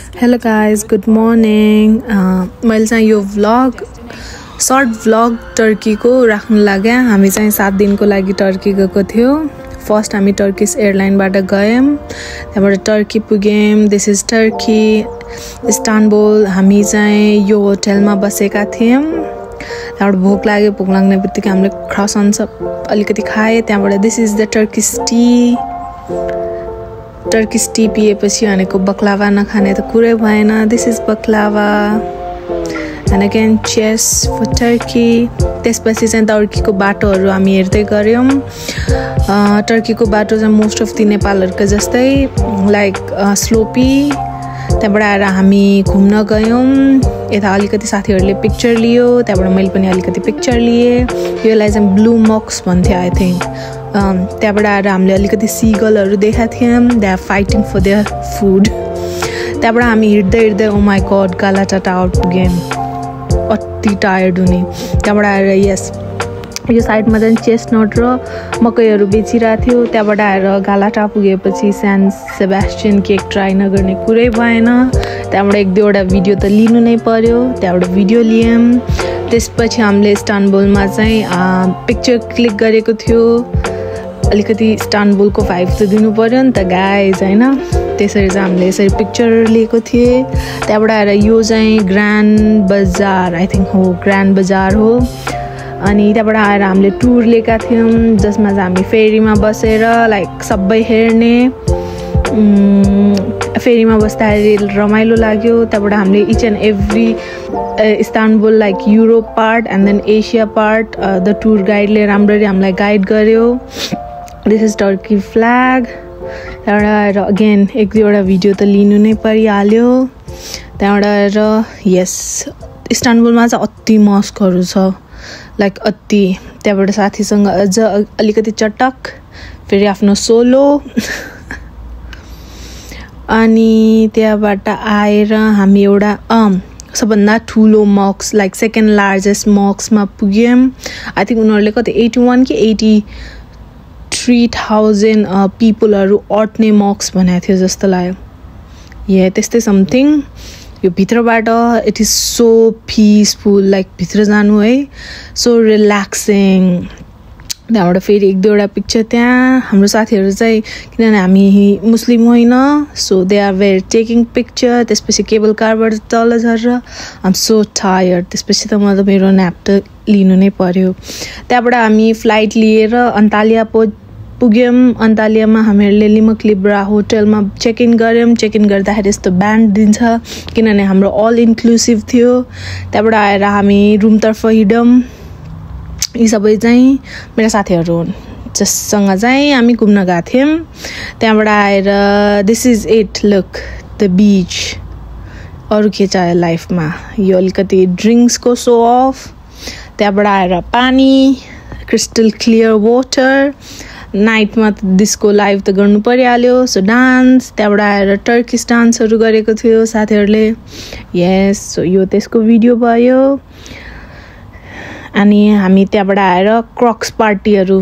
Hello guys, good morning. मैले चाहिँ यो vlog short vlog टर्की को राख्न लाग्या। हामी चाहिँ 7 दिनको लागि टर्की गएको थियो। फर्स्ट हामी टर्किश एयरलाइन बाट गयौं, त्यहाँबाट टर्की पुग्यौं। This is Turkey Istanbul. हामी चाहिँ यो होटलमा बसेका थियौं। त्यहाँबाट भोक लाग्यो, भोक लाग्ने बित्तिकै हामीले क्रसन सब अलिकति खाए। त्यहाँबाट this is the Turkish tea पिएपछि भनेको बक्लावा नखाने त कुरै भएन। This is baklava and again चेस फर टर्की। त्यसपछि चाहिँ टर्कीको बाटोहरू हामी हेर्दै गऱ्यौं। टर्कीको बाटो चाहिँ मोस्ट अफ दी नेपालहरुको जस्तै लाइक स्लोपी। त्यहाँबाट आएर हामी घुम्न गयौं। यता अलिकति साथीहरुले पिक्चर लियो, त्यहाँबाट मैले पनि अलिकति पिक्चर लिए। योलाई चाहिँ ब्लू मक्स भन्थे आई थिंक। त्यहाँबाट आएर हामीले अलिकति सीगलहरु देखेका थियौं। They are fighting for their food. त्यहाँबाट हामी हिड्दै oh my God Galata tower पुग्यौं। अति टायर्ड हुने। त्यहाँबाट आएर यस यो साइडमा चाहिँ चेस्टनट र मकैहरु बेचिरहेको थियो। त्यहाँबाट आएर गालाटा पुगेपछि सान सेबास्टियन केक ट्राई नगर्ने कुरै भएन। त्यहाँबाट एक दुईवटा भिडियो त लिनु नै पर्यो। त्यहाँबाट भिडियो लियौं। त्यसपछि हामीले इस्तानबुलमा चाहिँ पिक्चर क्लिक गरेको थियो। अलिकति इस्तानबुलको भाइब त दिनु पर्यो नि त गाइज, हैन? त्यसरी चाहिँ हामीले यसरी पिक्चर लिएको थिए। त्यहाँबाट आएर यो चाहिँ ग्रान्ड बजार आई थिंक हो, ग्रान्ड बजार हो। अनि त्यहाँबाट आएर हामीले टुर लिएका थियौं, जसमा चाहिँ हामी फेरीमा बसेर लाइक सबै हेर्ने। फेरीमा बस्दाखेरि रमाइलो लाग्यो। त्यहाँबाट हामीले each and every Istanbul like Europe part and then Asia part the tour गाइडले राम्ररी हामीलाई गाइड गर्यो। This is Turkey flag. त्यहाँबाट आएर अगेन एक दुईवटा भिडियो त लिनु नै परिहाल्यो। त्यहाँबाट आएर यस इस्तानबुलमा चाहिँ अति मस्कहरू छ, लाइक अति। त्यहाँबाट साथीसँग अझ अलिकति चटक, फेरि आफ्नो सोलो। अनि त्यहाँबाट आएर हामी एउटा सबभन्दा ठुलो मक्स लाइक सेकेन्ड लार्जेस्ट मक्समा पुग्यौं। आई थिंक उनीहरूले कति 81 कि 83,000 पिपलहरु अट्ने मक्स भनेको थियो जस्तो लाग्यो। या त्यस्तै समथिङ। यो भित्रबाट it is so peaceful, like भित्र जानु है, सो रिल्याक्सिङ। त्यहाँबाट फेरि एक दुईवटा पिक्चर त्यहाँ। हाम्रो साथीहरु चाहिँ किनभने हामी मुस्लिम होइन, so they are were taking picture. त्यसपछि केबल कारबाट तल झरेर आइ एम सो टायर्ड। त्यसपछि त म त मेरो न्याप त लिनु नै पर्यो। त्यहाँबाट हामी फ्लाइट लिएर अन्तालिया पुग्यौं। अन्तालियामा हामीहरूले लिमक लिब्रा होटलमा चेक इन गऱ्यौं। चेक इन गर्दाखेरि यस्तो ब्यान्ड दिन्छ किनभने हाम्रो अल इन्क्लुसिभ थियो। त्यहाँबाट आएर हामी रुमतर्फ हिड्यौं। यी सबै चाहिँ मेरा साथीहरु हुन् जससँग चाहिँ हामी घुम्न गएको थियौं। त्यहाँबाट आएर this is it, look the beach. अरु के चाहियो लाइफमा? यो अलिकति ड्रिङ्क्सको सो अफ। त्यहाँबाट आएर पानी, क्रिस्टल क्लियर वाटर। नाइटमा डिस्को लाइभ त गर्नु परिहाल्यो, सो डान्स। त्यहाँबाट आएर टर्किश डान्सहरु गरेको थियो साथीहरुले। यस, सो यो त्यसको भिडियो भयो। अनि हामी त्यहाँबाट आएर क्रक्स पार्टीहरु